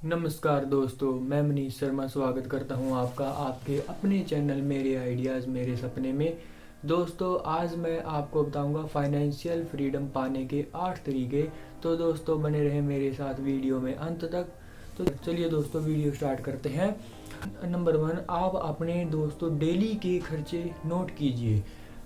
नमस्कार दोस्तों, मैं मनीष शर्मा स्वागत करता हूं आपका आपके अपने चैनल मेरे आइडियाज़ मेरे सपने में। दोस्तों, आज मैं आपको बताऊंगा फाइनेंशियल फ्रीडम पाने के 8 तरीके। तो दोस्तों, बने रहे मेरे साथ वीडियो में अंत तक। तो चलिए दोस्तों, वीडियो स्टार्ट करते हैं। नंबर 1, आप अपने दोस्तों डेली के खर्चे नोट कीजिए।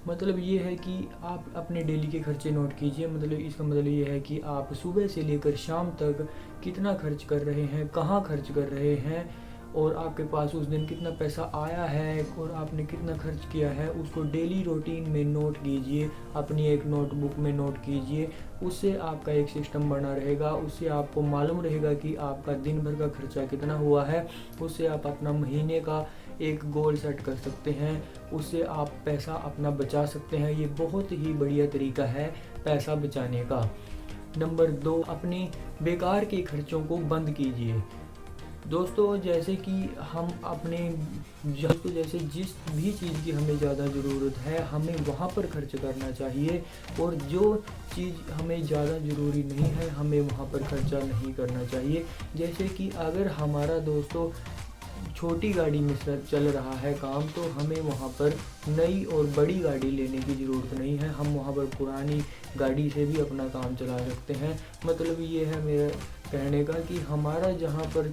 मतलब ये है कि आप अपने डेली के खर्चे नोट कीजिए। मतलब इसका मतलब ये है कि आप सुबह से लेकर शाम तक कितना खर्च कर रहे हैं, कहाँ खर्च कर रहे हैं, और आपके पास उस दिन कितना पैसा आया है और आपने कितना खर्च किया है, उसको डेली रूटीन में नोट कीजिए। अपनी एक नोटबुक में नोट कीजिए। उससे आपका एक सिस्टम बना रहेगा। उससे आपको मालूम रहेगा कि आपका दिन भर का खर्चा कितना हुआ है। उससे आप अपना महीने का एक गोल सेट कर सकते हैं। उससे आप पैसा अपना बचा सकते हैं। ये बहुत ही बढ़िया तरीका है पैसा बचाने का। नंबर 2, अपने बेकार के खर्चों को बंद कीजिए। दोस्तों, जैसे कि हम अपने जैसे जिस भी चीज़ की हमें ज़्यादा ज़रूरत है, हमें वहाँ पर खर्च करना चाहिए, और जो चीज़ हमें ज़्यादा ज़रूरी नहीं है, हमें वहाँ पर खर्चा नहीं करना चाहिए। जैसे कि अगर हमारा दोस्तों छोटी गाड़ी में चल रहा है काम, तो हमें वहाँ पर नई और बड़ी गाड़ी लेने की ज़रूरत नहीं है। हम वहाँ पर पुरानी गाड़ी से भी अपना काम चला सकते हैं। मतलब ये है मेरा कहने का कि हमारा जहाँ पर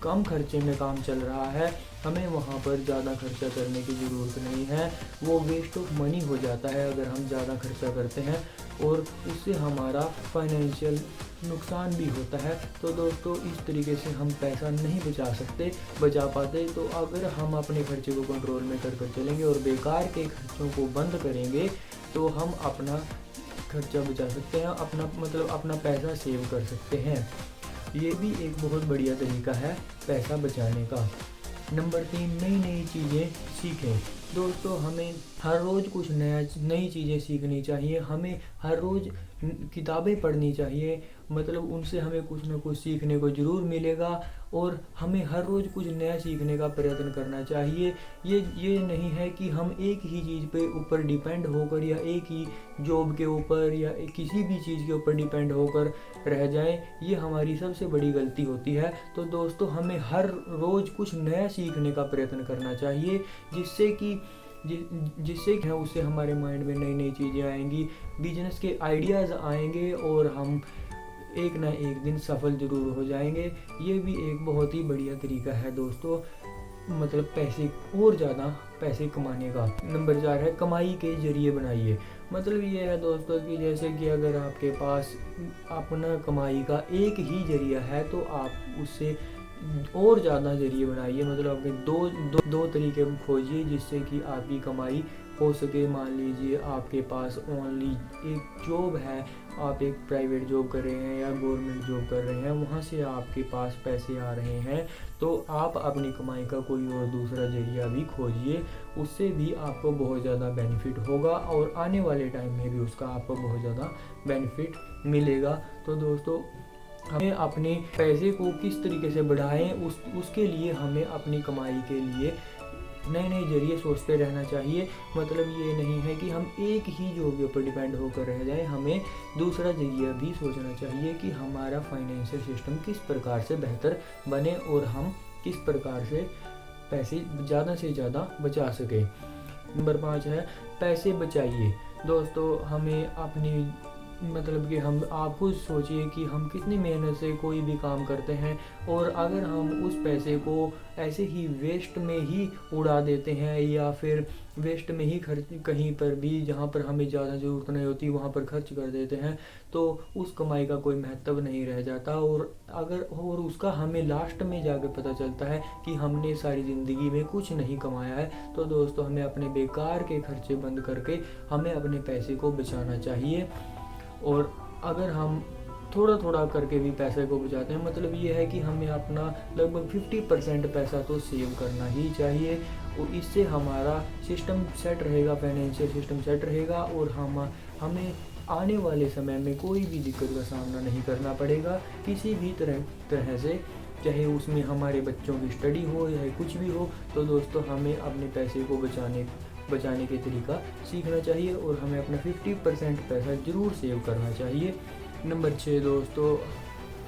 कम खर्चे में काम चल रहा है, हमें वहाँ पर ज़्यादा खर्चा करने की ज़रूरत नहीं है। वो वेस्ट ऑफ मनी हो जाता है अगर हम ज़्यादा खर्चा करते हैं, और उससे हमारा फाइनेंशियल नुकसान भी होता है। तो दोस्तों, इस तरीके से हम पैसा नहीं बचा पाते। तो अगर हम अपने खर्चे को कंट्रोल में कर चलेंगे और बेकार के खर्चों को बंद करेंगे, तो हम अपना खर्चा बचा सकते हैं, अपना पैसा सेव कर सकते हैं। ये भी एक बहुत बढ़िया तरीका है पैसा बचाने का। नंबर 3, नई चीज़ें सीखें। दोस्तों, हमें हर रोज़ कुछ नई चीज़ें सीखनी चाहिए। हमें हर रोज़ किताबें पढ़नी चाहिए। मतलब उनसे हमें कुछ ना कुछ सीखने को ज़रूर मिलेगा, और हमें हर रोज़ कुछ नया सीखने का प्रयत्न करना चाहिए। ये नहीं है कि हम एक ही चीज़ पे ऊपर डिपेंड होकर, या एक ही जॉब के ऊपर, या किसी भी चीज़ के ऊपर डिपेंड होकर रह जाएं। ये हमारी सबसे बड़ी गलती होती है। तो दोस्तों, हमें हर रोज़ कुछ नया सीखने का प्रयत्न करना चाहिए, जिससे कि उससे हमारे माइंड में नई चीज़ें आएंगी, बिजनेस के आइडियाज़ आएंगे, और हम एक ना एक दिन सफल ज़रूर हो जाएंगे। ये भी एक बहुत ही बढ़िया तरीका है दोस्तों, मतलब ज़्यादा पैसे कमाने का। नंबर 4 है, कमाई के जरिए बनाइए। मतलब ये है दोस्तों कि जैसे कि अगर आपके पास अपना कमाई का एक ही जरिया है, तो आप उससे और ज़्यादा जरिए बनाइए। मतलब अपने दो तरीके खोजिए जिससे कि आपकी कमाई हो सके। मान लीजिए आपके पास ओनली एक जॉब है, आप एक प्राइवेट जॉब कर रहे हैं या गवर्नमेंट जॉब कर रहे हैं, वहाँ से आपके पास पैसे आ रहे हैं, तो आप अपनी कमाई का कोई और दूसरा जरिया भी खोजिए। उससे भी आपको बहुत ज़्यादा बेनिफिट होगा, और आने वाले टाइम में भी उसका आपको बहुत ज़्यादा बेनिफिट मिलेगा। तो दोस्तों, हमें अपने पैसे को किस तरीके से बढ़ाएं, उसके लिए हमें अपनी कमाई के लिए नए जरिए सोचते रहना चाहिए। मतलब ये नहीं है कि हम एक ही जॉब के ऊपर डिपेंड होकर रह जाएं। हमें दूसरा जरिया भी सोचना चाहिए कि हमारा फाइनेंशियल सिस्टम किस प्रकार से बेहतर बने, और हम किस प्रकार से पैसे ज़्यादा से ज़्यादा बचा सकें। नंबर 5 है, पैसे बचाइए। दोस्तों, हमें अपनी कि आप खुद सोचिए कि हम कितनी मेहनत से कोई भी काम करते हैं, और अगर हम उस पैसे को ऐसे ही वेस्ट में ही उड़ा देते हैं, या फिर वेस्ट में ही कहीं पर भी जहाँ पर हमें ज़्यादा ज़रूरत नहीं होती वहाँ पर खर्च कर देते हैं, तो उस कमाई का कोई महत्व नहीं रह जाता। और उसका हमें लास्ट में जाकर पता चलता है कि हमने सारी ज़िंदगी में कुछ नहीं कमाया है। तो दोस्तों, हमें अपने बेकार के खर्चे बंद करके हमें अपने पैसे को बचाना चाहिए। और अगर हम थोड़ा करके भी पैसे को बचाते हैं, मतलब ये है कि हमें अपना लगभग 50% पैसा तो सेव करना ही चाहिए, और इससे हमारा सिस्टम सेट रहेगा, फाइनेंशियल सिस्टम सेट रहेगा, और हमें आने वाले समय में कोई भी दिक्कत का सामना नहीं करना पड़ेगा किसी भी तरह से, चाहे उसमें हमारे बच्चों की स्टडी हो या कुछ भी हो। तो दोस्तों, हमें अपने पैसे को बचाने के तरीका सीखना चाहिए, और हमें अपना 50% पैसा ज़रूर सेव करना चाहिए। नंबर 6 दोस्तों,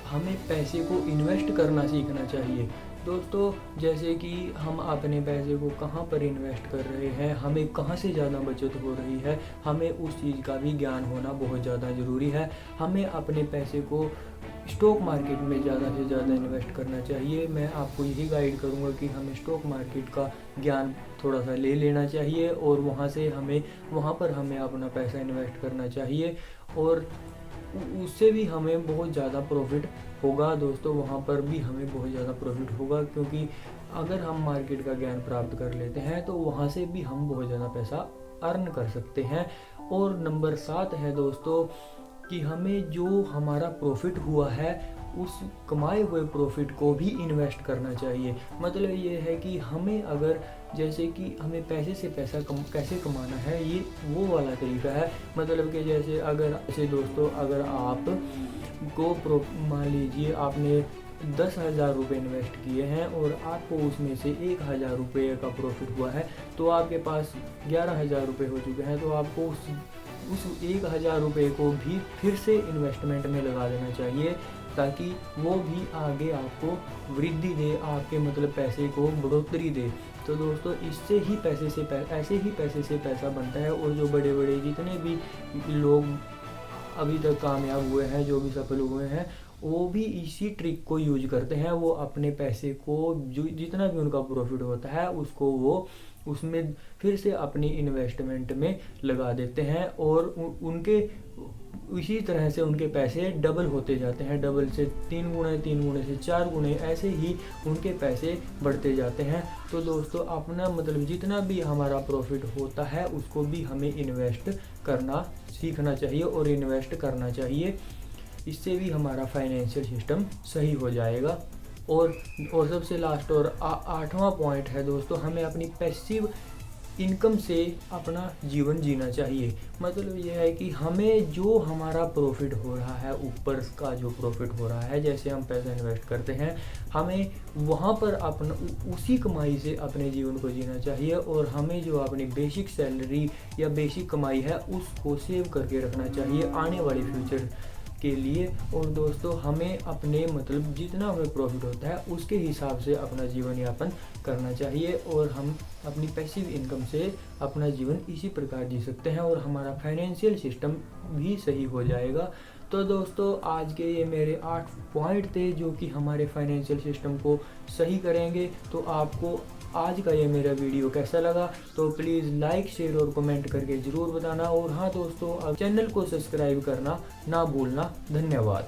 हमें पैसे को इन्वेस्ट करना सीखना चाहिए। दोस्तों, जैसे कि हम अपने पैसे को कहाँ पर इन्वेस्ट कर रहे हैं, हमें कहाँ से ज़्यादा बचत हो रही है, हमें उस चीज़ का भी ज्ञान होना बहुत ज़्यादा ज़रूरी है। हमें अपने पैसे को स्टॉक मार्केट में ज़्यादा से ज़्यादा इन्वेस्ट करना चाहिए। मैं आपको यही गाइड करूँगा कि हमें स्टॉक मार्केट का ज्ञान थोड़ा सा ले लेना चाहिए और वहाँ पर हमें अपना पैसा इन्वेस्ट करना चाहिए और उससे भी हमें बहुत ज़्यादा प्रॉफिट होगा। दोस्तों, वहाँ पर भी हमें बहुत ज़्यादा प्रॉफिट होगा, क्योंकि अगर हम मार्केट का ज्ञान प्राप्त कर लेते हैं तो वहाँ से भी हम बहुत ज़्यादा पैसा अर्न कर सकते हैं। और नंबर 7 है दोस्तों कि हमें जो हमारा प्रॉफिट हुआ है उस कमाए हुए प्रॉफिट को भी इन्वेस्ट करना चाहिए। मतलब ये है कि हमें अगर जैसे कि हमें पैसे से पैसा कैसे कमाना है, ये वो वाला तरीका है। मतलब कि जैसे दोस्तों, अगर आप को मान लीजिए आपने 10,000 रुपये इन्वेस्ट किए हैं और आपको उसमें से 1,000 रुपये का प्रॉफिट हुआ है, तो आपके पास 11,000 रुपये हो चुके हैं। तो आपको उस 1,000 रुपये को भी फिर से इन्वेस्टमेंट में लगा देना चाहिए, ताकि वो भी आगे आपको वृद्धि दे, आपके मतलब पैसे को बढ़ोतरी दे। तो दोस्तों, ऐसे ही पैसे से पैसा बनता है। और जो बड़े बड़े जितने भी लोग अभी तक कामयाब हुए हैं, जो भी सफल हुए हैं, वो भी इसी ट्रिक को यूज करते हैं। वो अपने पैसे को जो जितना भी उनका प्रॉफिट होता है उसको वो उसमें फिर से अपनी इन्वेस्टमेंट में लगा देते हैं और उनके इसी तरह से उनके पैसे डबल होते जाते हैं। डबल से 3 गुणे, 3 गुणे से 4 गुणे, ऐसे ही उनके पैसे बढ़ते जाते हैं। तो दोस्तों, अपना मतलब जितना भी हमारा प्रॉफिट होता है उसको भी हमें इन्वेस्ट करना सीखना चाहिए और इन्वेस्ट करना चाहिए। इससे भी हमारा फाइनेंशियल सिस्टम सही हो जाएगा। और सबसे लास्ट और 8वां पॉइंट है दोस्तों, हमें अपनी पैसिव इनकम से अपना जीवन जीना चाहिए। मतलब यह है कि हमें जो हमारा प्रॉफिट हो रहा है, ऊपर का जो प्रॉफिट हो रहा है, जैसे हम पैसा इन्वेस्ट करते हैं, हमें वहाँ पर अपना उसी कमाई से अपने जीवन को जीना चाहिए। और हमें जो अपनी बेसिक सैलरी या बेसिक कमाई है उसको सेव करके रखना चाहिए आने वाले फ्यूचर के लिए। और दोस्तों, हमें अपने मतलब जितना हमें प्रॉफिट होता है उसके हिसाब से अपना जीवन यापन करना चाहिए और हम अपनी पैसिव इनकम से अपना जीवन इसी प्रकार जी सकते हैं और हमारा फाइनेंशियल सिस्टम भी सही हो जाएगा। तो दोस्तों, आज के ये मेरे 8 पॉइंट थे जो कि हमारे फाइनेंशियल सिस्टम को सही करेंगे। तो आपको आज का ये मेरा वीडियो कैसा लगा तो प्लीज़ लाइक, शेयर और कमेंट करके ज़रूर बताना। और हाँ दोस्तों, अब चैनल को सब्सक्राइब करना ना भूलना। धन्यवाद।